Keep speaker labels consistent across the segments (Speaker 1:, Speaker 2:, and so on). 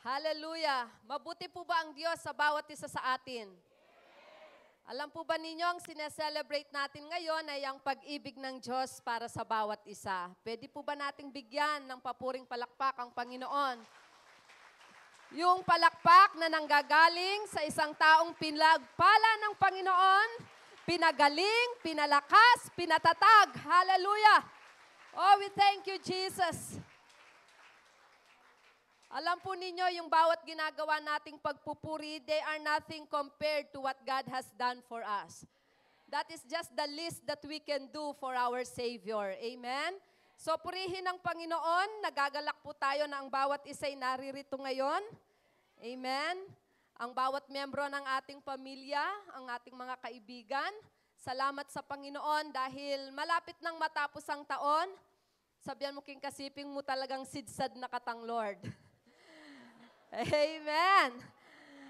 Speaker 1: Hallelujah! Mabuti po ba ang Diyos sa bawat isa sa atin? Alam po ba ninyo, ang sineselebrate natin ngayon ay ang pag-ibig ng Diyos para sa bawat isa. Pwede po ba nating bigyan ng papuring palakpak ang Panginoon? Yung palakpak na nanggagaling sa isang taong pinagpala ng Panginoon, pinagaling, pinalakas, pinatatag. Hallelujah! Oh, we thank you, Jesus. Alam po ninyo, yung bawat ginagawa nating pagpupuri, they are nothing compared to what God has done for us. That is just the least that we can do for our Savior. Amen? So purihin ang Panginoon, nagagalak po tayo na ang bawat isa'y naririto ngayon. Amen? Ang bawat membro ng ating pamilya, ang ating mga kaibigan, salamat sa Panginoon dahil malapit nang matapos ang taon, sabihan mo king kasiping mo talagang sidsad na katang Lord. Amen.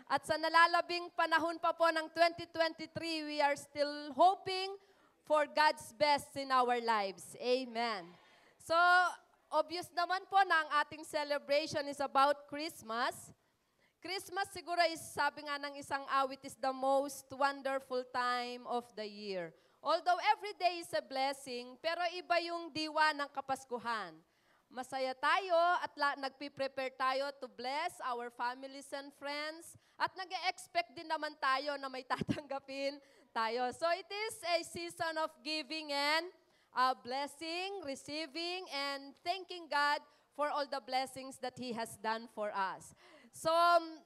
Speaker 1: At sa nalalabing panahon pa po ng 2023, we are still hoping for God's best in our lives. Amen. So, obvious naman po na ang ating celebration is about Christmas. Christmas siguro is, sabi nga ng isang awit, is the most wonderful time of the year. Although every day is a blessing, pero iba yung diwa ng Kapaskuhan. Masaya tayo at nagpiprepare tayo to bless our families and friends. At nag-expect din naman tayo na may tatanggapin tayo. So it is a season of giving and blessing, receiving, and thanking God for all the blessings that He has done for us. So,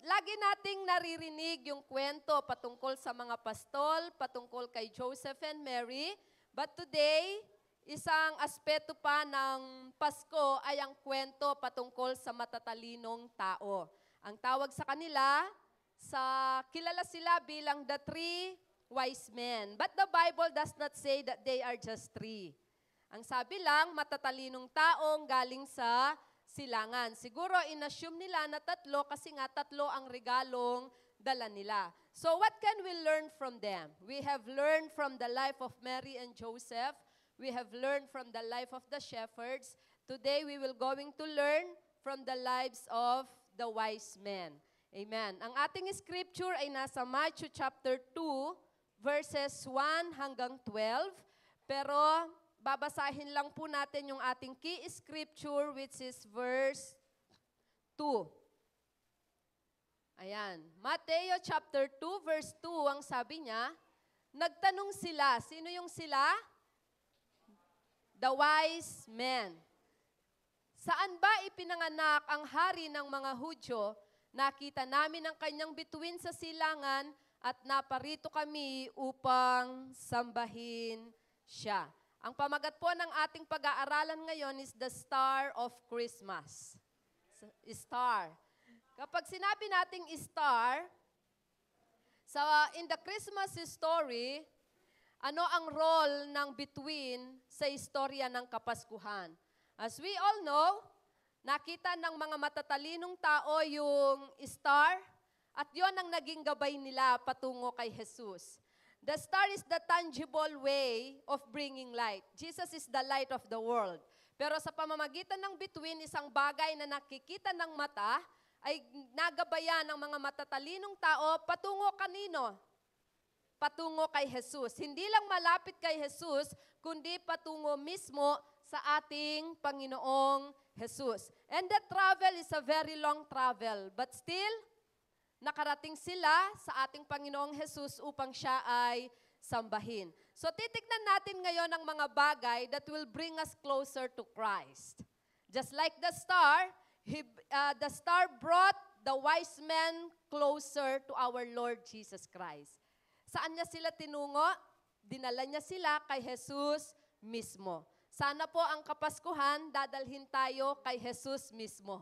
Speaker 1: lagi nating naririnig yung kwento patungkol sa mga pastol, patungkol kay Joseph and Mary. But today, isang aspeto pa ng Pasko ay ang kwento patungkol sa matatalinong tao. Ang tawag sa kanila, kilala sila bilang the three wise men. But the Bible does not say that they are just three. Ang sabi lang, matatalinong taong galing sa silangan. Siguro inassume nila na tatlo kasi nga tatlo ang regalong dala nila. So what can we learn from them? We have learned from the life of Mary and Joseph. We have learned from the life of the shepherds. Today, we will going to learn from the lives of the wise men. Amen. Ang ating scripture ay nasa Matthew chapter 2, verses 1 hanggang 12. Pero babasahin lang po natin yung ating key scripture, which is verse 2. Ayan. Matthew chapter 2, verse 2, ang sabi niya, nagtanong sila. Sino yung sila? The wise men. Saan ba ipinanganak ang hari ng mga Hudyo? Nakita namin ang kanyang bituin sa silangan at naparito kami upang sambahin siya. Ang pamagat po ng ating pag-aaralan ngayon is the Star of Christmas. Star. Kapag sinabi nating star, in the Christmas story, ano ang role ng bituin sa istorya ng Kapaskuhan? As we all know, nakita ng mga matatalinong tao yung star at yon ang naging gabay nila patungo kay Jesus. The star is the tangible way of bringing light. Jesus is the light of the world. Pero sa pamamagitan ng bituin, isang bagay na nakikita ng mata ay nagabayan ng mga matatalinong tao patungo kanino? Patungo kay Jesus. Hindi lang malapit kay Jesus, kundi patungo mismo sa ating Panginoong Jesus. And that travel is a very long travel. But still, nakarating sila sa ating Panginoong Jesus upang siya ay sambahin. So titignan natin ngayon ang mga bagay that will bring us closer to Christ. Just like the star brought the wise men closer to our Lord Jesus Christ. Saan niya sila tinungo? Dinala niya sila kay Jesus mismo. Sana po ang Kapaskuhan, dadalhin tayo kay Jesus mismo.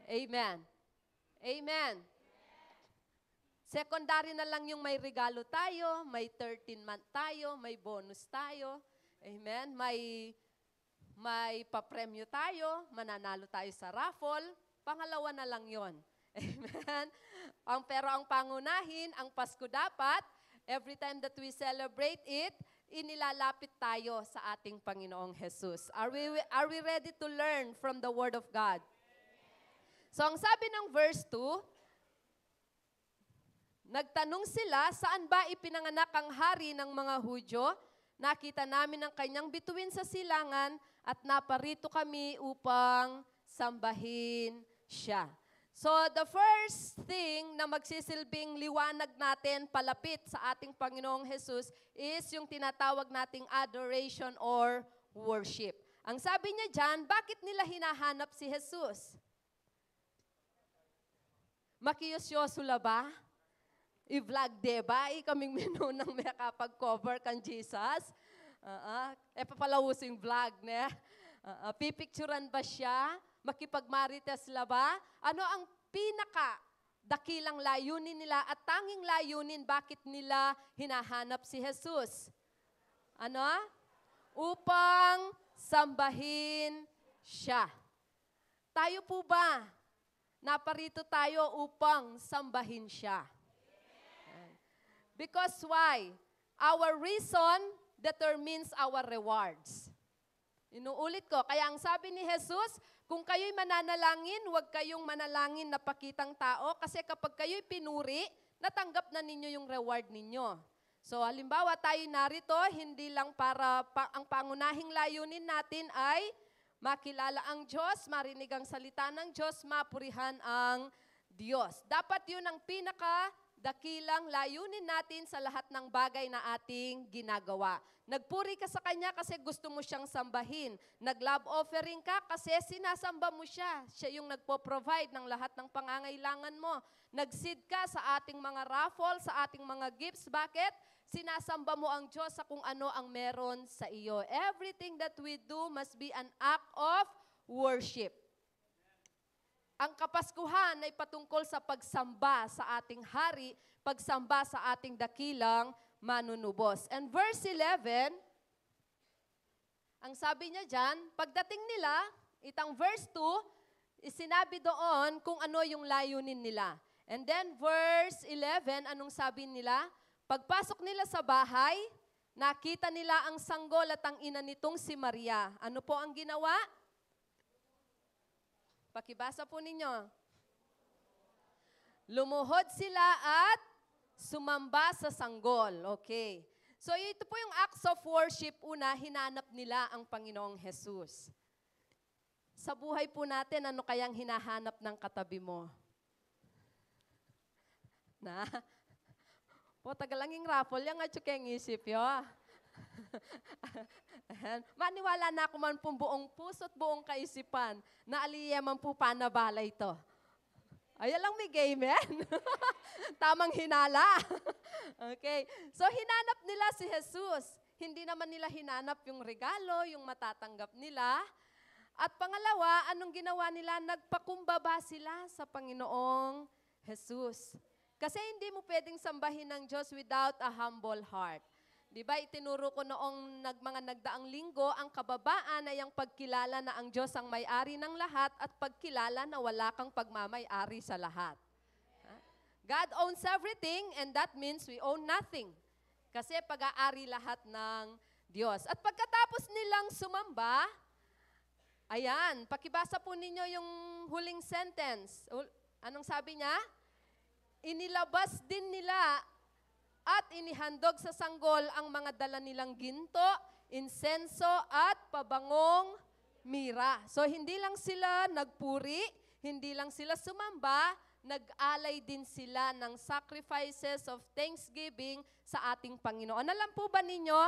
Speaker 1: Amen. Amen. Secondary na lang yung may regalo tayo, may 13-month tayo, may bonus tayo. Amen. May papremyo tayo, mananalo tayo sa raffle. Pangalawa na lang yon. Amen. Pero ang pangunahin, ang Pasko dapat, every time that we celebrate it, inilalapit tayo sa ating Panginoong Jesus. Are we ready to learn from the Word of God? So ang sabi ng verse 2, nagtanong sila, saan ba ipinanganak ang hari ng mga Hudyo? Nakita namin ang kanyang bituin sa silangan at naparito kami upang sambahin siya. So the first thing na magsisilbing liwanag natin palapit sa ating Panginoong Jesus is yung tinatawag nating adoration or worship. Ang sabi niya dyan, bakit nila hinahanap si Jesus? Makiyosyoso la ba? I-vlog, diba? Kaming menu ng may kapag-cover kan Jesus. Papalawusing vlog, ne? Pipicturan ba siya? Makipagmarites la ba? Ano ang dakilang layunin nila at tanging layunin bakit nila hinahanap si Jesus? Ano? Upang sambahin siya. Tayo po ba? Naparito tayo upang sambahin siya. Because why? Our reason determines our rewards. Inuulit ko, kaya ang sabi ni Jesus, kung kayo'y mananalangin, huwag kayong manalangin na pakitang tao kasi kapag kayo'y pinuri, natanggap na ninyo yung reward ninyo. So halimbawa tayo narito, hindi lang para ang pangunahing layunin natin ay makilala ang Diyos, marinig ang salita ng Diyos, mapurihan ang Diyos. Dapat yun ang dakilang layunin natin sa lahat ng bagay na ating ginagawa. Nagpuri ka sa Kanya kasi gusto mo siyang sambahin. Nag-love offering ka kasi sinasamba mo siya. Siya yung nagpo-provide ng lahat ng pangangailangan mo. Nag-seed ka sa ating mga raffle, sa ating mga gifts. Bakit? Sinasamba mo ang Diyos sa kung ano ang meron sa iyo. Everything that we do must be an act of worship. Ang Kapaskuhan ay patungkol sa pagsamba sa ating hari, pagsamba sa ating dakilang manunubos. And verse 11, ang sabi niya dyan, pagdating nila, itang verse 2, isinabi doon kung ano yung layunin nila. And then verse 11, anong sabi nila? Pagpasok nila sa bahay, nakita nila ang sanggol at ang ina nitong si Maria. Ano po ang ginawa? Pakibasa po ninyo. Lumuhod sila at sumamba sa sanggol. Okay. So ito po yung acts of worship. Una, hinanap nila ang Panginoong Jesus. Sa buhay po natin, ano kayang hinahanap ng katabi mo? Na? Po, tagalanging raffle, yung atsukeng isip yo. Maniwala na ako man pong buong puso't buong kaisipan na aliyaman po panabala ito. Ay, lang may game yan. Tamang hinala. Okay. So, hinanap nila si Jesus. Hindi naman nila hinanap yung regalo, yung matatanggap nila. At pangalawa, anong ginawa nila? Nagpakumbaba sila sa Panginoong Jesus. Kasi hindi mo pwedeng sambahin ng Diyos without a humble heart. Diba, itinuro ko noong mga nagdaang linggo, ang kababaan ay ang pagkilala na ang Diyos ang may-ari ng lahat at pagkilala na wala kang pagmamay-ari sa lahat. God owns everything and that means we own nothing. Kasi pag-aari lahat ng Diyos. At pagkatapos nilang sumamba, ayan, pakibasa po ninyo yung huling sentence. Anong sabi niya? Inilabas din nila at inihandog sa sanggol ang mga dala nilang ginto, insenso at pabangong mira. So hindi lang sila nagpuri, hindi lang sila sumamba, nag-alay din sila ng sacrifices of thanksgiving sa ating Panginoon. Alam po ba ninyo,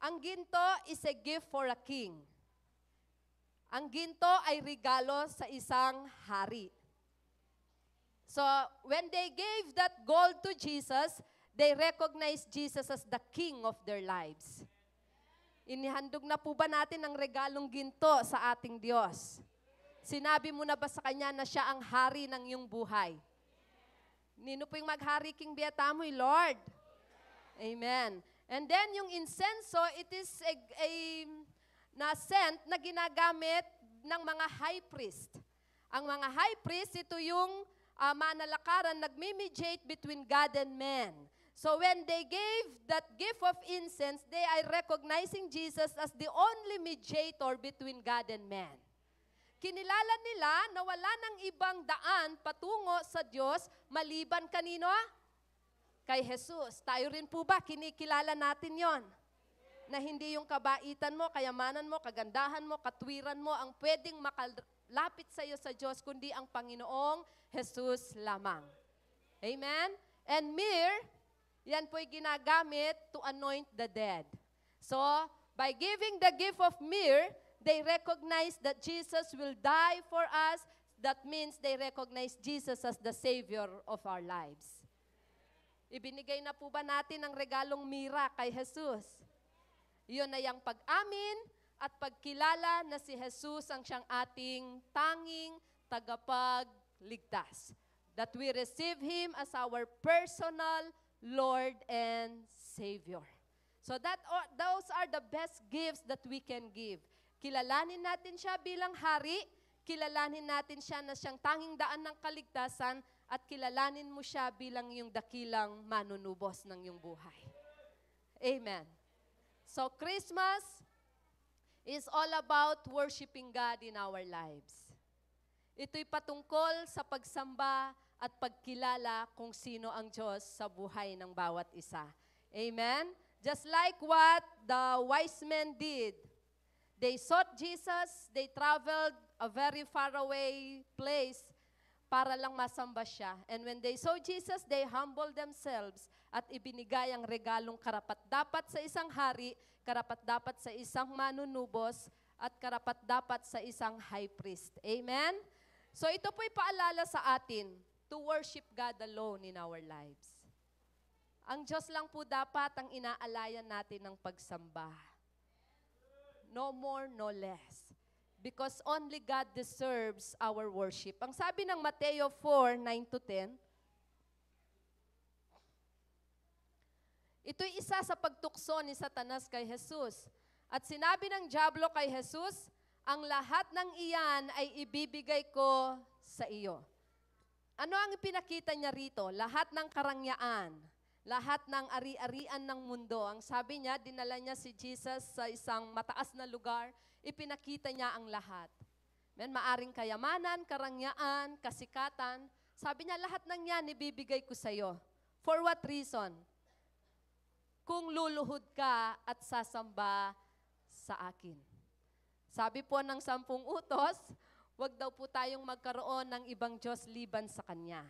Speaker 1: ang ginto is a gift for a king. Ang ginto ay regalo sa isang hari. So when they gave that gold to Jesus, they recognized Jesus as the King of their lives. Inihandog na po ba natin ang regalong ginto sa ating Diyos? Sinabi mo na ba sa Kanya na siya ang hari ng iyong buhay? Nino po yung maghari King Beatamoy, Lord? Amen. And then yung incenso, it is na scent na ginagamit ng mga high priest. Ang mga high priest, ito yung manalakaran, nagme-mediate between God and man. So when they gave that gift of incense, they are recognizing Jesus as the only mediator between God and man. Kinilala nila na wala ng ibang daan patungo sa Diyos maliban kanino? Kay Jesus. Tayo rin po ba, kinikilala natin yon? Na hindi yung kabaitan mo, kayamanan mo, kagandahan mo, katwiran mo ang pwedeng makalapit sa iyo sa Diyos, kundi ang Panginoong Jesus lamang. Amen? And myrrh, yan po'y ginagamit to anoint the dead. So, by giving the gift of myrrh, they recognize that Jesus will die for us. That means they recognize Jesus as the Savior of our lives. Ibinigay na po ba natin ang regalong mira kay Jesus? Iyon ay ang pag-amin at pagkilala na si Jesus ang siyang ating tanging tagapagligtas. That we receive Him as our personal Lord and Savior. So those are the best gifts that we can give. Kilalanin natin siya bilang hari, kilalanin natin siya na siyang tanging daan ng kaligtasan, at kilalanin mo siya bilang yung dakilang manunubos ng iyong buhay. Amen. So Christmas is all about worshiping God in our lives. Ito'y patungkol sa pagsamba at pagkilala kung sino ang Diyos sa buhay ng bawat isa. Amen? Just like what the wise men did. They sought Jesus, they traveled a very far away place para lang masamba siya. And when they saw Jesus, they humbled themselves at ibinigay ang regalong karapat-dapat sa isang hari, karapat-dapat sa isang manunubos, at karapat-dapat sa isang high priest. Amen? So ito po'y paalala sa atin to worship God alone in our lives. Ang Diyos lang po dapat ang inaalayan natin ng pagsamba. No more, no less. Because only God deserves our worship. Ang sabi ng Mateo 4:9-10, ito'y isa sa pagtukso ni Satanas kay Jesus. At sinabi ng dyablo kay Jesus, ang lahat ng iyan ay ibibigay ko sa iyo. Ano ang ipinakita niya rito? Lahat ng karangyaan, lahat ng ari-arian ng mundo. Ang sabi niya, dinala niya si Jesus sa isang mataas na lugar, ipinakita niya ang lahat. Maaring kayamanan, karangyaan, kasikatan. Sabi niya, lahat ng yan ibibigay ko sa iyo. For what reason? Kung luluhod ka at sasamba sa akin. Sabi po ng 10 utos, wag daw po tayong magkaroon ng ibang Diyos liban sa Kanya.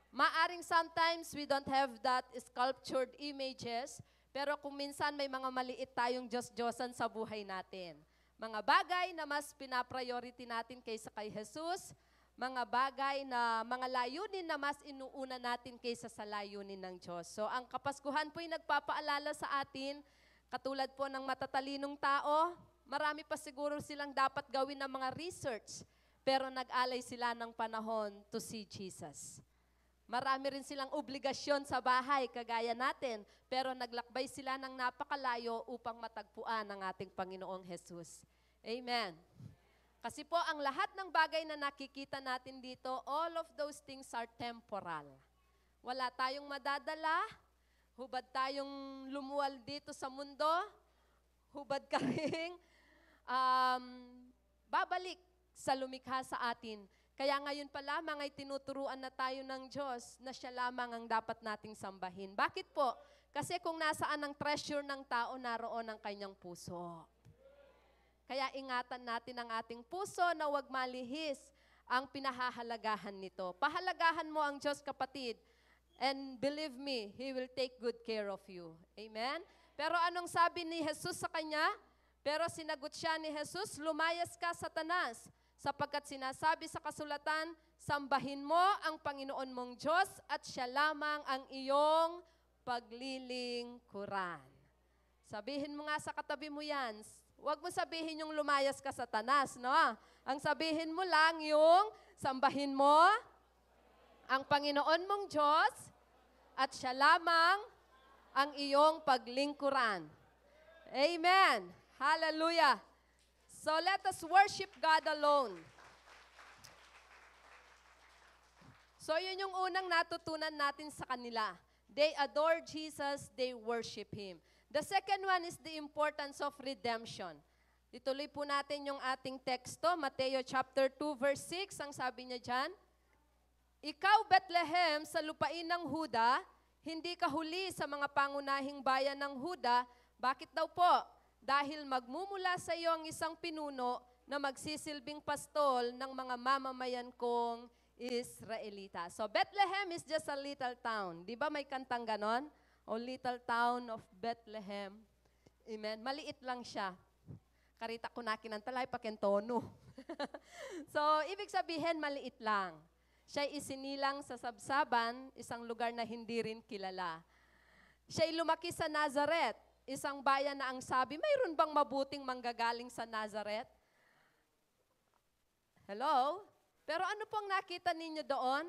Speaker 1: Maaring sometimes we don't have that sculptured images, pero kung minsan may mga maliit tayong Diyos-Diyosan sa buhay natin. Mga bagay na mas pinapriority natin kaysa kay Jesus, mga bagay na mga layunin na mas inuuna natin kaysa sa layunin ng Diyos. So ang Kapaskuhan po'y nagpapaalala sa atin, katulad po ng matatalinong tao, marami pa siguro silang dapat gawin ng mga research, pero nag-alay sila ng panahon to see Jesus. Marami rin silang obligasyon sa bahay, kagaya natin, pero naglakbay sila ng napakalayo upang matagpuan ang ating Panginoong Jesus. Amen. Kasi po, ang lahat ng bagay na nakikita natin dito, all of those things are temporal. Wala tayong madadala, hubad tayong lumuwal dito sa mundo, hubad ka rin, babalik sa lumikha sa atin. Kaya ngayon pa lamang ay tinuturuan na tayo ng Diyos na siya lamang ang dapat nating sambahin. Bakit po? Kasi kung nasaan ang treasure ng tao, naroon ang kanyang puso. Kaya ingatan natin ang ating puso na huwag malihis ang pinahahalagahan nito. Pahalagahan mo ang Diyos, kapatid. And believe me, He will take good care of you. Amen? Pero anong sabi ni Jesus sa kanya? Pero sinagot siya ni Jesus, lumayas ka, Satanas, sapagkat sinasabi sa kasulatan, sambahin mo ang Panginoon mong Diyos at siya lamang ang iyong paglilingkuran. Sabihin mo nga sa katabi mo yan. Huwag mo sabihin yung lumayas ka, Satanas, no? Ang sabihin mo lang yung sambahin mo ang Panginoon mong Diyos at siya lamang ang iyong paglingkuran. Amen. Hallelujah. So let us worship God alone. So yun yung unang natutunan natin sa kanila. They adore Jesus, they worship Him. The second one is the importance of redemption. Ituloy po natin yung ating teksto, Mateo chapter 2 verse 6, ang sabi niya dyan, Ikaw, Bethlehem, sa lupain ng Huda, hindi ka huli sa mga pangunahing bayan ng Huda. Bakit daw po? Dahil magmumula sa iyo ang isang pinuno na magsisilbing pastol ng mga mamamayan kong Israelita. So Bethlehem is just a little town. Di ba may kantang ganon? O little town of Bethlehem. Amen. Maliit lang siya. Karita ko na kinantalay pakentono. So, ibig sabihin, maliit lang. Siya'y isinilang sa Sabsaban, isang lugar na hindi rin kilala. Siya'y lumaki sa Nazareth, isang bayan na ang sabi, mayroon bang mabuting manggagaling sa Nazareth? Hello? Pero ano pong nakita ninyo doon?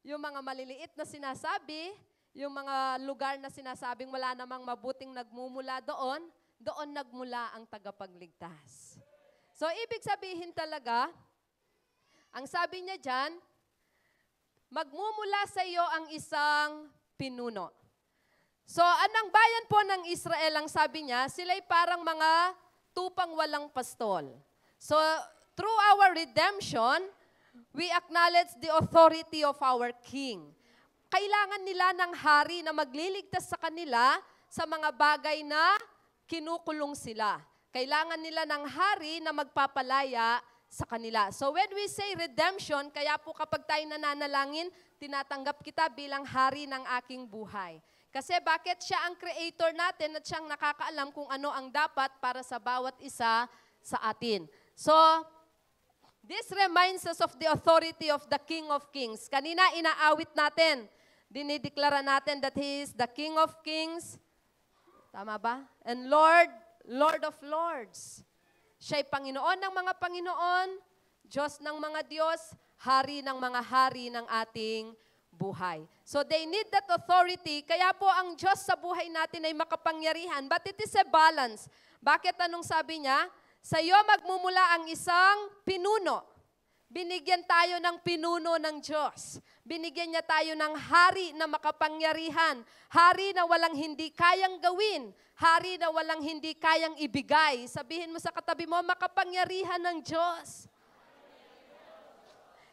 Speaker 1: Yung mga maliliit na sinasabi, yung mga lugar na sinasabing wala namang mabuting nagmumula doon, doon nagmula ang tagapagligtas. So, ibig sabihin talaga, ang sabi niya dyan, magmumula sa iyo ang isang pinuno. So, anong bayan po ng Israel, ang sabi niya, sila'y parang mga tupang walang pastol. So, through our redemption, we acknowledge the authority of our King. Kailangan nila ng hari na magliligtas sa kanila sa mga bagay na kinukulong sila. Kailangan nila ng hari na magpapalaya sa kanila. So when we say redemption, kaya po kapag tayo nananalangin, tinatanggap kita bilang hari ng aking buhay. Kasi bakit siya ang creator natin at siyang nakakaalam kung ano ang dapat para sa bawat isa sa atin. So, this reminds us of the authority of the King of Kings. Kanina inaawit natin, dinideklara natin that He is the King of Kings. Tama ba? And Lord of Lords. Siya'y Panginoon ng mga Panginoon, Diyos ng mga Diyos, Hari ng mga hari ng ating buhay. So they need that authority. Kaya po ang Diyos sa buhay natin ay makapangyarihan. But it is a balance. Bakit anong sabi niya? Sa iyo magmumula ang isang pinuno. Binigyan tayo ng pinuno ng Diyos. Binigyan niya tayo ng hari na makapangyarihan. Hari na walang hindi kayang gawin. Hari na walang hindi kayang ibigay. Sabihin mo sa katabi mo, makapangyarihan ng Diyos.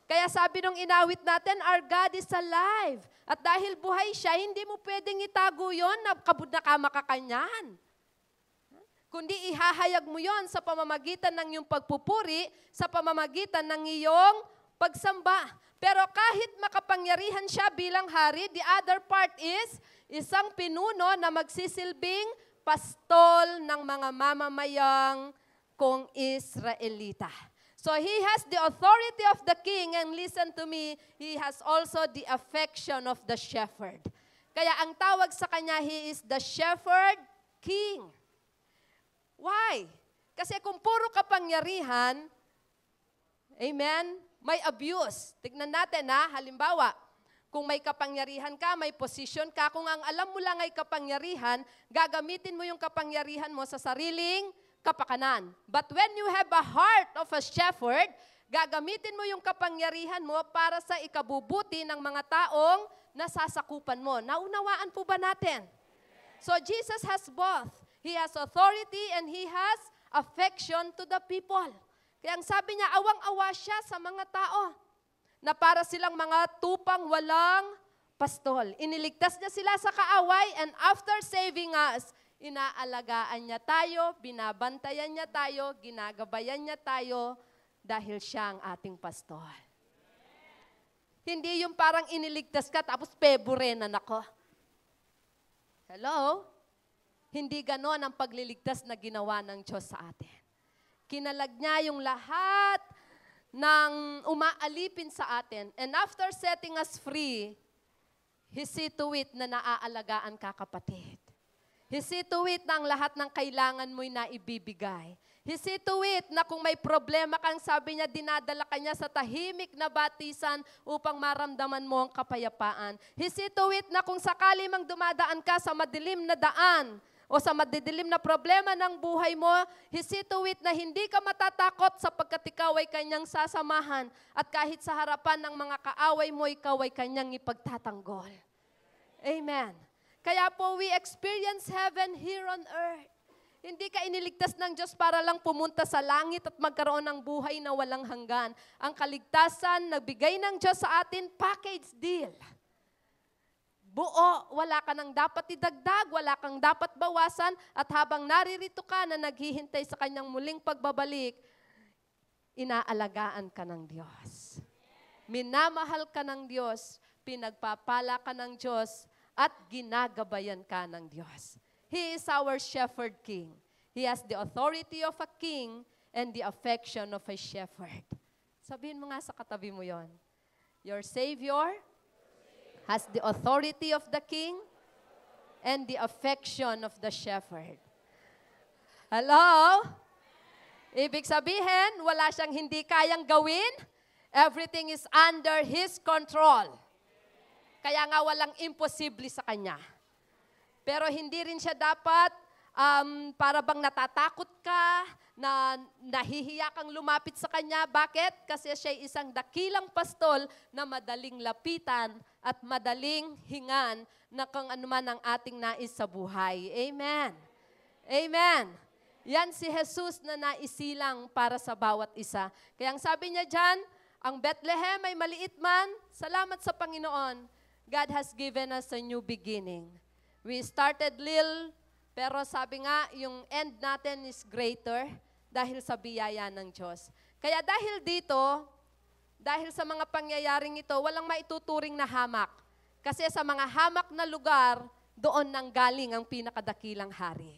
Speaker 1: Kaya sabi nung inawit natin, our God is alive. At dahil buhay siya, hindi mo pwedeng itago yun na kabud na kamakakanyan. Kundi ihahayag mo yon sa pamamagitan ng iyong pagpupuri, sa pamamagitan ng iyong pagsamba. Pero kahit makapangyarihan siya bilang hari, the other part is isang pinuno na magsisilbing pastol ng mga mamamayang kong Israelita. So he has the authority of the king, and listen to me, he has also the affection of the shepherd. Kaya ang tawag sa kanya, he is the shepherd king. Why? Kasi kung puro kapangyarihan, amen, may abuse. Tignan natin halimbawa, kung may kapangyarihan ka, may position ka, kung ang alam mo lang ay kapangyarihan, gagamitin mo yung kapangyarihan mo sa sariling kapakanan. But when you have a heart of a shepherd, gagamitin mo yung kapangyarihan mo para sa ikabubuti ng mga taong nasasakupan mo. Naunawaan po ba natin? So Jesus has both. He has authority and He has affection to the people. Kaya ang sabi niya, awang-awa siya sa mga tao na para silang mga tupang walang pastol. Iniligtas niya sila sa kaaway and after saving us, inaalagaan niya tayo, binabantayan niya tayo, ginagabayan niya tayo dahil siya ang ating pastol. Hindi yung parang iniligtas ka tapos peborenan ako. Hello? Hindi ganon ang pagliligtas na ginawa ng Diyos sa atin. Kinalag niya yung lahat ng umaalipin sa atin. And after setting us free, He see to it na naaalagaan ka, kapatid. He see to it na ang lahat ng kailangan mo'y naibibigay. He see to it na kung may problema kang, sabi niya, dinadala ka niya sa tahimik na batisan upang maramdaman mo ang kapayapaan. He see to it na kung sakali mang dumadaan ka sa madilim na daan o sa madidilim na problema ng buhay mo, he see to it na hindi ka matatakot sapagkat ikaw ay kanyang sasamahan at kahit sa harapan ng mga kaaway mo, ikaw ay kanyang ipagtatanggol. Amen. Kaya po we experience heaven here on earth. Hindi ka iniligtas ng Diyos para lang pumunta sa langit at magkaroon ng buhay na walang hanggan. Ang kaligtasan, nagbigay ng Diyos sa atin, package deal. Buo, wala ka nang dapat idagdag, wala kang dapat bawasan, at habang naririto ka na naghihintay sa kanyang muling pagbabalik, inaalagaan ka ng Diyos. Minamahal ka ng Diyos, pinagpapala ka ng Diyos, at ginagabayan ka ng Diyos. He is our shepherd king. He has the authority of a king and the affection of a shepherd. Sabihin mo nga sa katabi mo yon. Your Savior has the authority of the king and the affection of the shepherd. Hello? Ibig sabihin, wala siyang hindi kayang gawin. Everything is under His control. Kaya nga walang imposible sa Kanya. Pero hindi rin siya dapat para bang natatakot ka, na nahihiya kang lumapit sa Kanya. Bakit? Kasi siya isang dakilang pastol na madaling lapitan at madaling hingan na kung anuman ang ating nais sa buhay. Amen. Amen. Yan si Jesus na naisilang para sa bawat isa. Kaya ang sabi niya dyan, ang Bethlehem ay maliit man, salamat sa Panginoon. God has given us a new beginning. We started little, pero sabi nga, yung end natin is greater dahil sa biyaya ng Diyos. Kaya dahil dito, dahil sa mga pangyayaring ito, walang maituturing na hamak. Kasi sa mga hamak na lugar, doon nang galing ang pinakadakilang hari.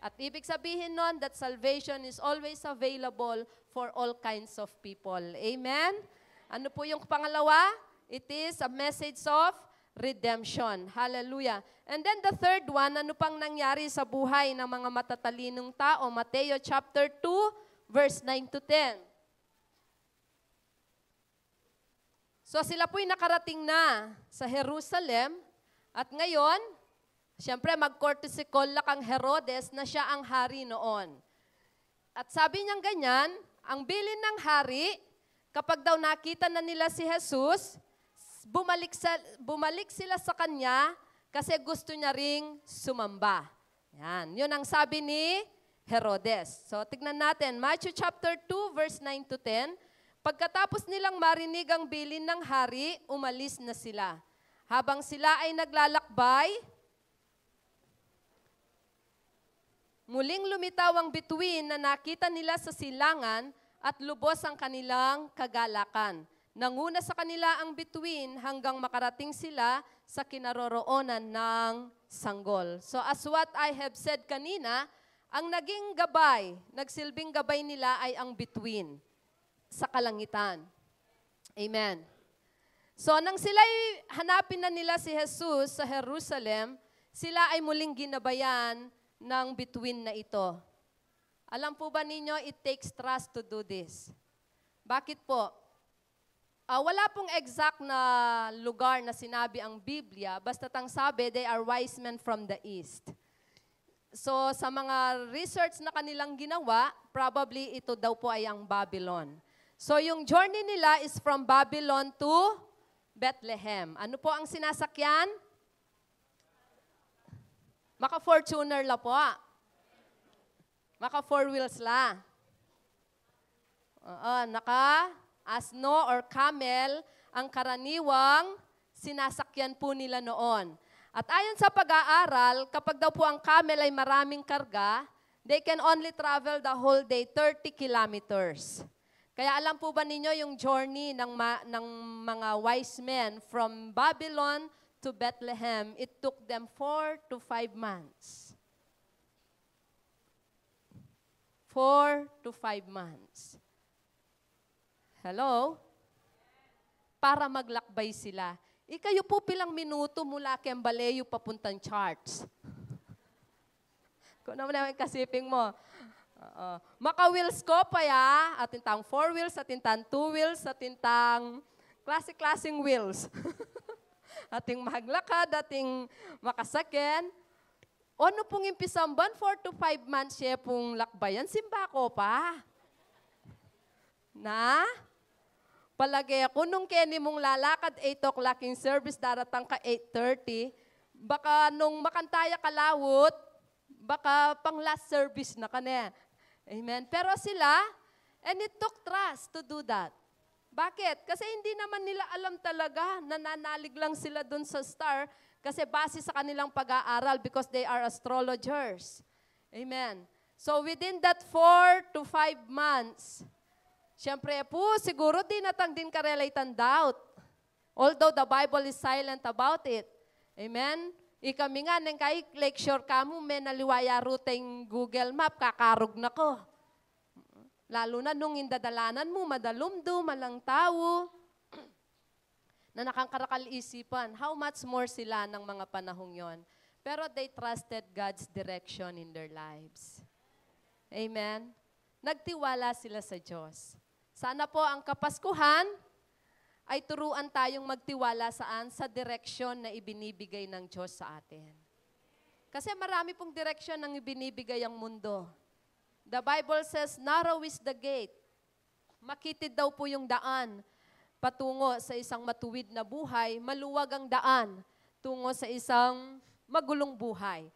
Speaker 1: At ibig sabihin nun that salvation is always available for all kinds of people. Amen? Ano po yung pangalawa? It is a message of redemption. Hallelujah. And then the third one, ano pang nangyari sa buhay ng mga matatalinong tao? Mateo chapter 2, verse 9 to 10. So sila po'y nakarating na sa Jerusalem at ngayon, siyempre mag-courtesy call lang ang Herodes na siya ang hari noon. At sabi niyang ganyan, ang bilin ng hari, kapag daw nakita na nila si Jesus, bumalik sila sa kanya kasi gusto niya ring sumamba. Yan. Yun ang sabi ni Herodes. So, tignan natin. Matthew chapter 2, verse 9 to 10. Pagkatapos nilang marinig ang bilin ng hari, umalis na sila. Habang sila ay naglalakbay, muling lumitaw ang bituin na nakita nila sa silangan at lubos ang kanilang kagalakan. Nanguna sa kanila ang bituin hanggang makarating sila sa kinaroroonan ng sanggol. So as what I have said kanina, ang naging gabay, nagsilbing gabay nila ay ang bituin sa kalangitan. Amen. So nang sila'y hanapin na nila si Jesus sa Jerusalem, sila ay muling ginabayan ng bituin na ito. Alam po ba ninyo, it takes trust to do this. Bakit po? Wala pong exact na lugar na sinabi ang Biblia, basta't ang sabi, they are wise men from the east. So sa mga research na kanilang ginawa, probably ito daw po ay ang Babylon. So yung journey nila is from Babylon to Bethlehem. Ano po ang sinasakyan? Maka-Fortuner la po. Maka-4 wheels la. Naka-asno or camel ang karaniwang sinasakyan po nila noon. At ayon sa pag-aaral, kapag daw po ang camel ay maraming karga, they can only travel the whole day, 30 kilometers. Kaya alam po ba ninyo yung journey ng mga wise men from Babylon to Bethlehem, it took them 4 to 5 months. 4 to 5 months. Hello? Para maglakbay sila. Kayo po pilang minuto mula Kembaleyo papuntang Charts. Kung naman naman kasiping mo. Maka-wheels ko pa ya, atintang 4 wheels, atintang 2 wheels, atintang klase-klaseng wheels. Ating maglakad, ating makasakyan. Ano pong impisamban, 4 to 5 months siya pong lakbayan, simba ko pa. Na? Palagay ako, nung keni mong lalakad, 8 o'clock yung service, daratang ka 8:30, baka nung makantaya kalawot, Baka pang last service na ka na. Amen. Pero sila, and it took trust to do that. Bakit? Kasi hindi naman nila alam talaga, nananalig lang sila dun sa star kasi base sa kanilang pag-aaral because they are astrologers. Amen. So within that 4 to 5 months, siyempre po, siguro dinatang din ka-relate and doubt. Although the Bible is silent about it. Amen? Ikami nga, nang kay lecture ka mo, may naliwaya ruteng Google Map, kakarog na ko. Lalo na nung indadalanan mo, madalumdo, malang tao, na nakakarakal isipan. How much more sila ng mga panahong yon? Pero they trusted God's direction in their lives. Amen? Nagtiwala sila sa Diyos. Sana po ang Kapaskuhan ay turuan tayong magtiwala saan? Sa direksyon na ibinibigay ng Diyos sa atin. Kasi marami pong direksyon ang ibinibigay ang mundo. The Bible says, narrow is the gate. Makitid daw po yung daan patungo sa isang matuwid na buhay. Maluwag ang daan tungo sa isang magulong buhay.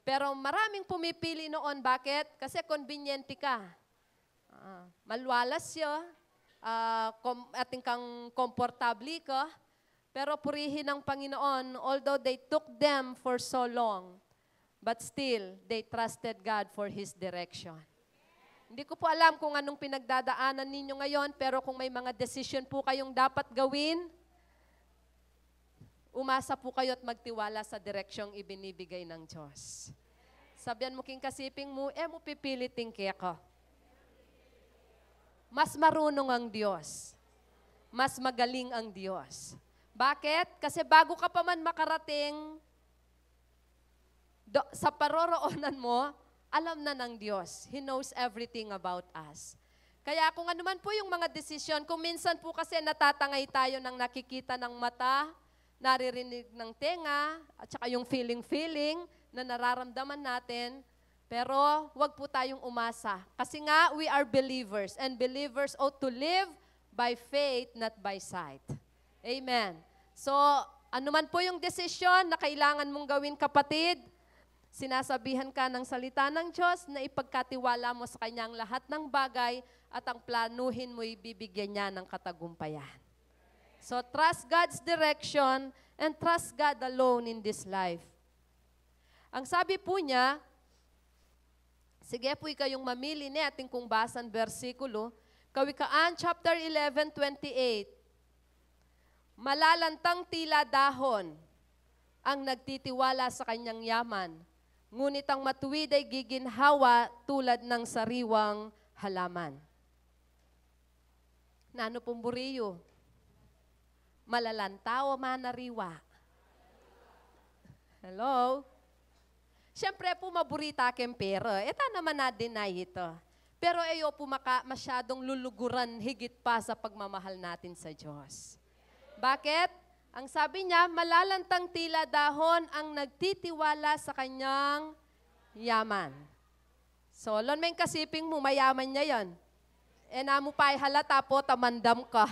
Speaker 1: Pero maraming pumipili noon. Bakit? Kasi conveniente ka. Malwalas siya. Ating kang komportable ka, pero purihin ng Panginoon, although they took them for so long, but still, they trusted God for His direction. Hindi ko po alam kung anong pinagdadaanan ninyo ngayon, pero kung may mga decision po kayong dapat gawin, umasa po kayo at magtiwala sa direksyong ibinibigay ng Diyos. Sabihan mo king kasiping mo, mo pipiliting kaya ka. Mas marunong ang Diyos. Mas magaling ang Diyos. Bakit? Kasi bago ka pa man makarating sa paroroonan mo, alam na ng Diyos. He knows everything about us. Kaya kung ano man po yung mga desisyon, kung minsan po kasi natatangay tayo ng nakikita ng mata, naririnig ng tenga, at saka yung feeling na nararamdaman natin, pero wag po tayong umasa. Kasi nga, we are believers. And believers ought to live by faith, not by sight. Amen. So, ano man po yung desisyon na kailangan mong gawin, kapatid, sinasabihan ka ng salita ng Diyos na ipagkatiwala mo sa Kanyang lahat ng bagay at ang planuhin mo ibibigyan niya ng katagumpayan. So, trust God's direction and trust God alone in this life. Ang sabi po niya, sige po kayong mamili ni ating kung basan versikulo. Kawikaan, chapter 11:28. Malalantang tila dahon ang nagtitiwala sa kanyang yaman, ngunit ang matuwid ay giginhawa tulad ng sariwang halaman. Nano pong buriyo? Malalantaw o manariwa? Hello? Siyempre po maburita kem pera. Eta naman na-deny ito. Pero ayo po masyadong luluguran higit pa sa pagmamahal natin sa Diyos. Bakit? Ang sabi niya, malalantang tila dahon ang nagtitiwala sa kanyang yaman. So, lon may kasiping mo, mayaman niya yon. E namo pa'y halata po, tamandam ka.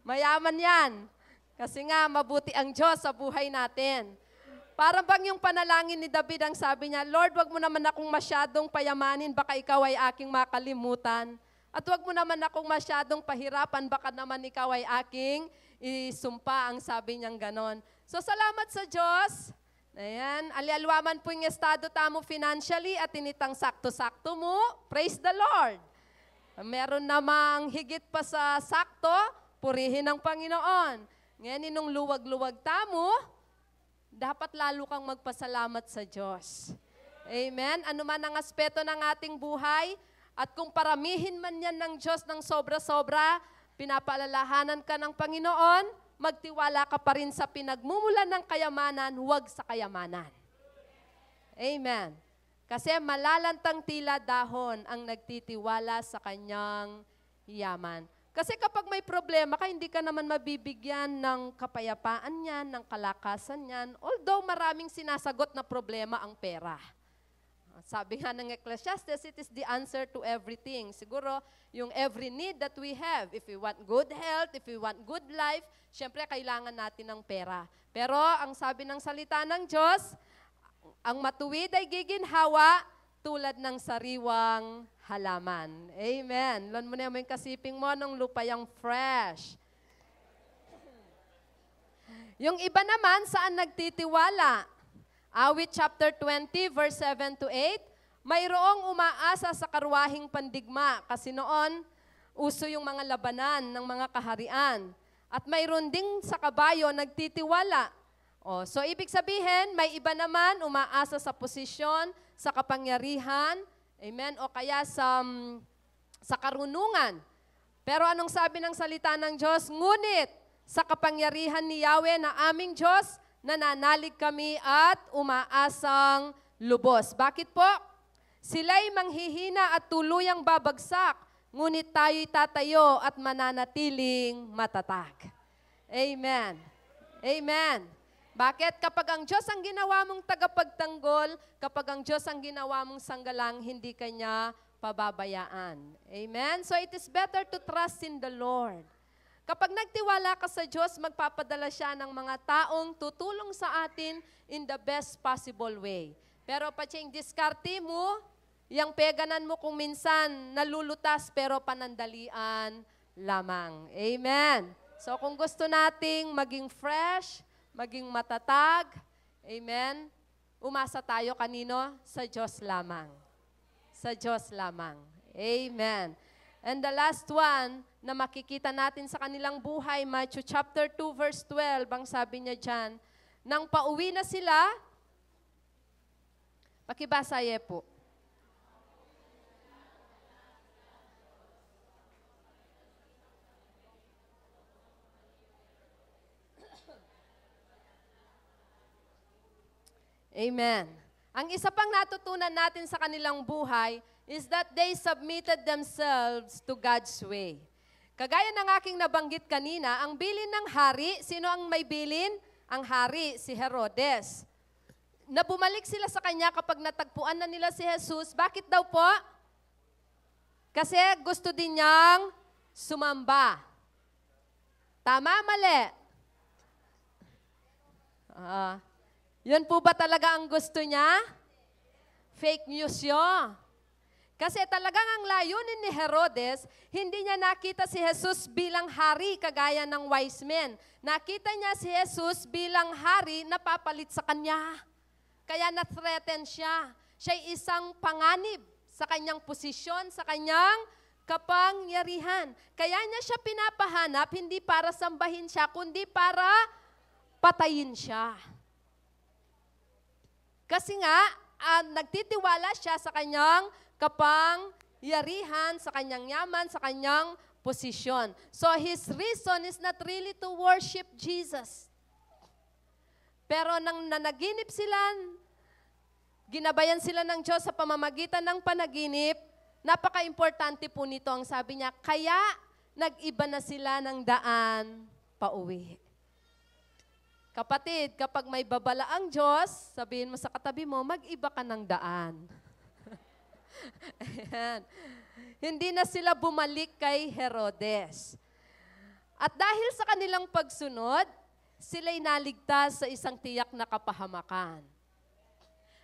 Speaker 1: Mayaman yan. Kasi nga, mabuti ang Diyos sa buhay natin. Parang bang yung panalangin ni David ang sabi niya, Lord, wag mo naman akong masyadong payamanin, baka ikaw ay aking makalimutan. At wag mo naman akong masyadong pahirapan, baka naman ikaw ay aking isumpa, ang sabi niyang ganon. So salamat sa Diyos. Ayan, alialwaman po yung estado tamo financially at tinitang sakto-sakto mo. Praise the Lord. Meron namang higit pa sa sakto, purihin ang Panginoon. Ngayon, inong luwag-luwag tamo, dapat lalo kang magpasalamat sa Diyos. Amen? Ano man ang aspeto ng ating buhay, at kung paramihin man yan ng Diyos ng sobra-sobra, pinapaalalahanan ka ng Panginoon, magtiwala ka pa rin sa pinagmumulan ng kayamanan, huwag sa kayamanan. Amen. Kasi malalantang tila dahon ang nagtitiwala sa kanyang yaman. Kasi kapag may problema ka, hindi ka naman mabibigyan ng kapayapaan yan, ng kalakasan yan. Although maraming sinasagot na problema ang pera. Sabi nga ng Ecclesiastes, it is the answer to everything. Siguro, yung every need that we have, if we want good health, if we want good life, syempre kailangan natin ng pera. Pero ang sabi ng salita ng Diyos, Ang matuwid ay giginhawa tulad ng sariwang halaman. Amen. Lon mo na yung kasiping mo ng lupa yung fresh. Yung iba naman, saan nagtitiwala? Awit chapter 20, verse 7 to 8, mayroong umaasa sa karwahing pandigma kasi noon, uso yung mga labanan ng mga kaharian. At mayroon ding sa kabayo nagtitiwala. So ibig sabihin, may iba naman umaasa sa posisyon, sa kapangyarihan, amen, o kaya sa karunungan. Pero anong sabi ng salita ng Diyos? Ngunit sa kapangyarihan ni Yahweh na aming Diyos, nananalig kami at umaasang lubos. Bakit po? Sila'y manghihina at tuluyang babagsak, ngunit tayo'y tatayo at mananatiling matatag. Amen. Amen. Bakit? Kapag ang Diyos ang ginawa mong tagapagtanggol, kapag ang Diyos ang ginawa mong sanggalang, hindi Kanya pababayaan. Amen? So it is better to trust in the Lord. Kapag nagtiwala ka sa Diyos, magpapadala siya ng mga taong tutulong sa atin in the best possible way. Pero patsing diskarte mo, yung peganan mo kung minsan nalulutas pero panandalian lamang. Amen. So kung gusto nating maging fresh, maging matatag, amen, umasa tayo kanino? Sa Diyos lamang. Sa Diyos lamang. Amen. And the last one na makikita natin sa kanilang buhay, Matthew chapter 2 verse 12, ang sabi niya dyan, nang pauwi na sila, pakibasa po. Amen. Ang isa pang natutunan natin sa kanilang buhay is that they submitted themselves to God's way. Kagaya ng aking nabanggit kanina, ang bilin ng hari, sino ang may bilin? Ang hari, si Herodes. Na bumalik sila sa kanya kapag natagpuan na nila si Jesus. Bakit daw po? Kasi gusto din niyang sumamba. Tama, mali? Yun po ba talaga ang gusto niya? Fake news yun. Kasi talagang ang layunin ni Herodes, hindi niya nakita si Jesus bilang hari kagaya ng wise men. Nakita niya si Jesus bilang hari na papalit sa kanya. Kaya na-threaten siya. Siya'y isang panganib sa kanyang posisyon, sa kanyang kapangyarihan. Kaya niya siya pinapahanap, hindi para sambahin siya, kundi para patayin siya. Kasi nga, nagtitiwala siya sa kanyang kapangyarihan, sa kanyang yaman, sa kanyang posisyon. So his reason is not really to worship Jesus. Pero nang nanaginip sila, ginabayan sila ng Diyos sa pamamagitan ng panaginip, napaka-importante po nito ang sabi niya, kaya nag-iba na sila ng daan pauwi. Kapatid, kapag may babala ang Diyos, sabihin mo sa katabi mo, mag-iba ka ng daan. Ayan. Hindi na sila bumalik kay Herodes. At dahil sa kanilang pagsunod, sila'y naligtas sa isang tiyak na kapahamakan.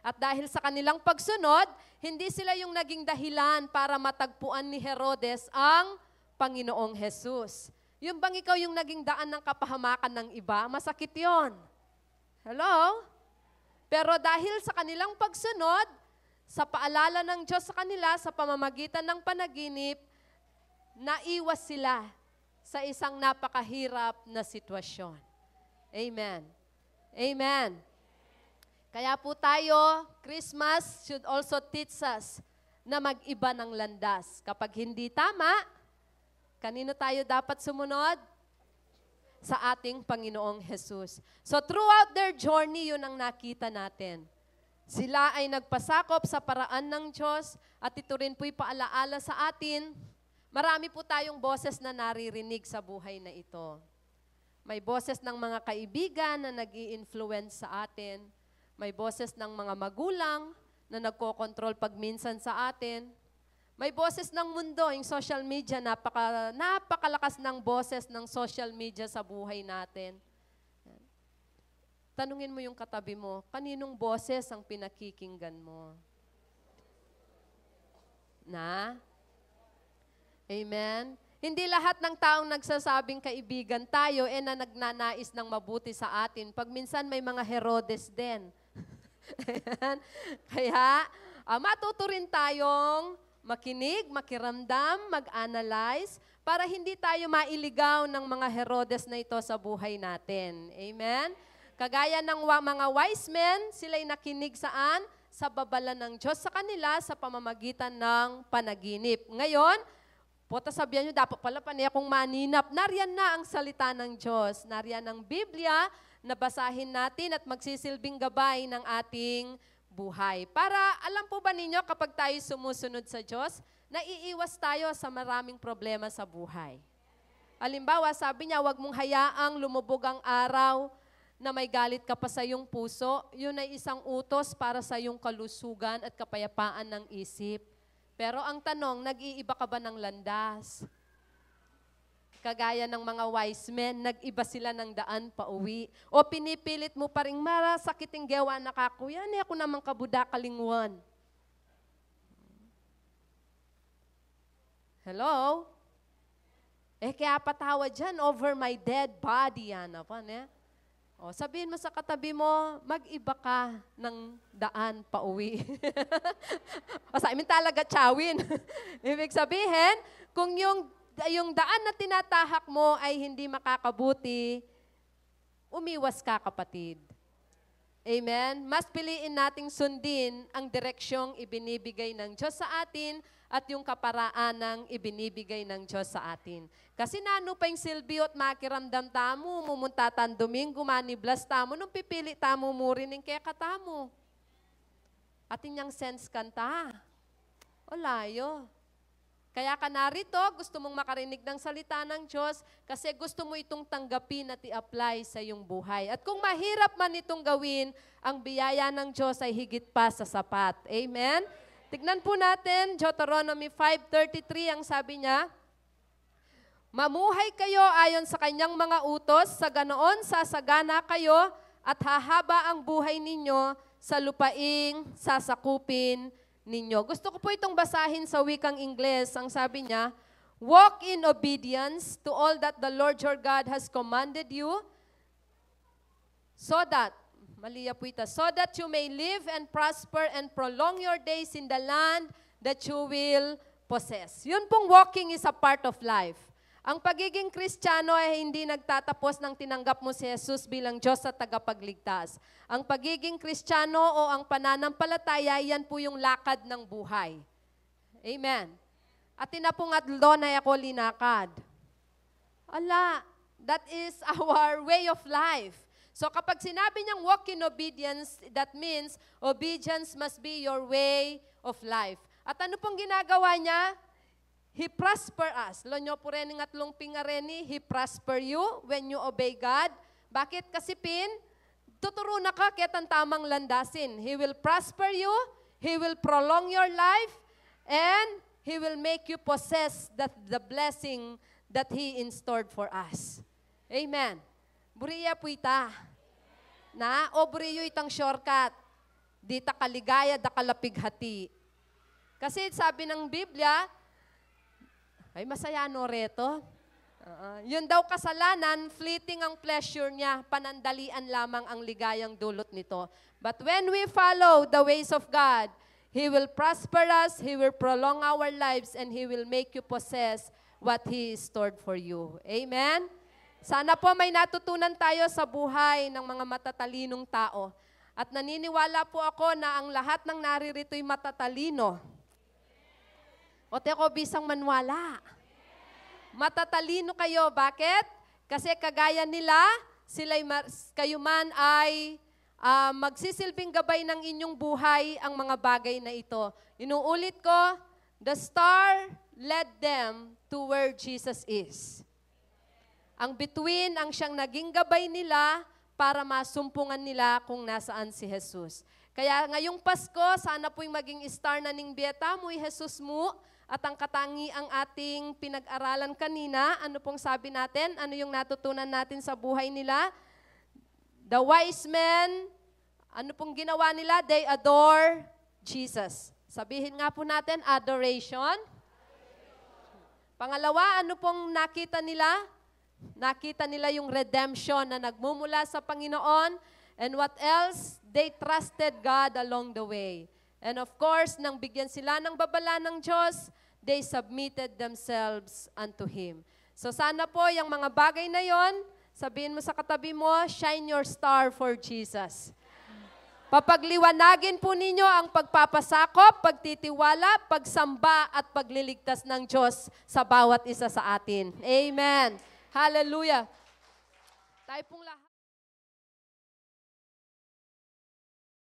Speaker 1: At dahil sa kanilang pagsunod, hindi sila yung naging dahilan para matagpuan ni Herodes ang Panginoong Jesus. Yung bang ikaw yung naging daan ng kapahamakan ng iba, masakit yon. Hello? Pero dahil sa kanilang pagsunod, sa paalala ng Diyos sa kanila, sa pamamagitan ng panaginip, naiwas sila sa isang napakahirap na sitwasyon. Amen. Amen. Kaya po tayo, Christmas should also teach us na mag-iba ng landas. Kapag hindi tama, kanino tayo dapat sumunod? Sa ating Panginoong Jesus. So throughout their journey, yun ang nakita natin. Sila ay nagpasakop sa paraan ng Diyos at ito rin po'y paalaala sa atin. Marami po tayong boses na naririnig sa buhay na ito. May boses ng mga kaibigan na nag-i-influence sa atin. May boses ng mga magulang na nagkokontrol pag minsan sa atin. May boses ng mundo, yung social media, napakalakas ng boses ng social media sa buhay natin. Tanungin mo yung katabi mo, kaninong boses ang pinakikinggan mo? Na? Amen? Hindi lahat ng taong nagsasabing kaibigan tayo na nagnanais ng mabuti sa atin. Pag minsan may mga Herodes din. Kaya, matuto rin tayong makinig, makiramdam, mag-analyze, para hindi tayo mailigaw ng mga Herodes na ito sa buhay natin. Amen? Kagaya ng mga wise men, sila'y nakinig saan? Sa babala ng Diyos sa kanila sa pamamagitan ng panaginip. Ngayon, sabihan nyo, dapat pala paniya kong maninap. Nariyan na ang salita ng Diyos. Nariyan ang Biblia na basahin natin at magsisilbing gabay ng ating buhay. Para, alam po ba ninyo, kapag tayo sumusunod sa Diyos, naiiwas tayo sa maraming problema sa buhay. Halimbawa, sabi niya, huwag mong hayaang lumubog ang araw na may galit ka pa sa iyong puso. Yun ay isang utos para sa iyong kalusugan at kapayapaan ng isip. Pero ang tanong, nag-iiba ka ba ng landas? Kagaya ng mga wise men, nag-iba sila ng daan pa uwi. O pinipilit mo pa rin, marasakiting gawa na kakuya, ni ako naman kabuda kalingwan. Hello? Kaya patawa dyan, over my dead body, yan. O, sabihin mo sa katabi mo, mag-iba ka ng daan pa uwi. O sa amin talaga, chawin. Ibig sabihin, kung yung daan na tinatahak mo ay hindi makakabuti, umiwas ka, kapatid. Amen? Mas piliin nating sundin ang direksyong ibinibigay ng Diyos sa atin at yung kaparaan ng ibinibigay ng Diyos sa atin. Kasi nano pa yung silbi at makiramdam tamo, mumunta tan Domingo, maniblas tamo, nung pipili tamo mo rin yung kaya katamo. At inyang sense kanta. O layo. Kaya ka narito, gusto mong makarinig ng salita ng Diyos kasi gusto mo itong tanggapin at i-apply sa iyong buhay. At kung mahirap man itong gawin, ang biyaya ng Diyos ay higit pa sa sapat. Amen? Tignan po natin, Deuteronomy 5:33, ang sabi niya, mamuhay kayo ayon sa kanyang mga utos, sa ganoon sasagana kayo at hahaba ang buhay ninyo sa lupaing sasakupin ninyo. Gusto ko po itong basahin sa wikang Ingles. Ang sabi niya, walk in obedience to all that the Lord your God has commanded you, so that you may live and prosper and prolong your days in the land that you will possess. Yun pong walking is a part of life. Ang pagiging Kristiyano ay hindi nagtatapos nang tinanggap mo si Jesus bilang Diyos at tagapagligtas. Ang pagiging Kristiyano o ang pananampalataya, yan po yung lakad ng buhay. Amen. At tinapungadlo na ako linakad. Ala, that is our way of life. So kapag sinabi niyang walk in obedience, that means obedience must be your way of life. At ano pong ginagawa niya? He prosper us. Lonyo po rin ng atlong pingareni, He prosper you when you obey God. Bakit? Kasi tuturo na ka ketang tamang landasin. He will prosper you, He will prolong your life, and He will make you possess the blessing that He installed for us. Amen. Buriya po ita. O buriyo itang shortcut. Di ta kaligaya, da kalapighati. Kasi sabi ng Biblia, ay masaya no reto. Yun daw kasalanan, fleeting ang pleasure niya, panandalian lamang ang ligayang dulot nito. But when we follow the ways of God, He will prosper us, He will prolong our lives, and He will make you possess what He stored for you. Amen? Sana po may natutunan tayo sa buhay ng mga matatalinong tao. At naniniwala po ako na ang lahat ng naririto'y matatalino. O teko, bisang manwala. Matatalino kayo. Bakit? Kasi kagaya nila, kayo man ay magsisilbing gabay ng inyong buhay ang mga bagay na ito. Inuulit ko, the star led them to where Jesus is. Ang bituin ang siyang naging gabay nila para masumpungan nila kung nasaan si Jesus. Kaya ngayong Pasko, sana po'y maging star na ning bieta mo'y Jesus mo at ang katangi ang ating pinag-aralan kanina. Ano pong sabi natin? Ano yung natutunan natin sa buhay nila? The wise men, ano pong ginawa nila? They adore Jesus. Sabihin nga po natin, adoration. Pangalawa, ano pong nakita nila? Nakita nila yung redemption na nagmumula sa Panginoon. And what else? They trusted God along the way. And of course, nang bigyan sila ng babala ng Diyos, they submitted themselves unto Him. So sana po, yung mga bagay na yon, sabihin mo sa katabi mo, shine your star for Jesus. Papagliwanagin po ninyo ang pagpapasakop, pagtitiwala, pagsamba at pagliligtas ng Diyos sa bawat isa sa atin. Amen. Hallelujah. Tayo pong lahat.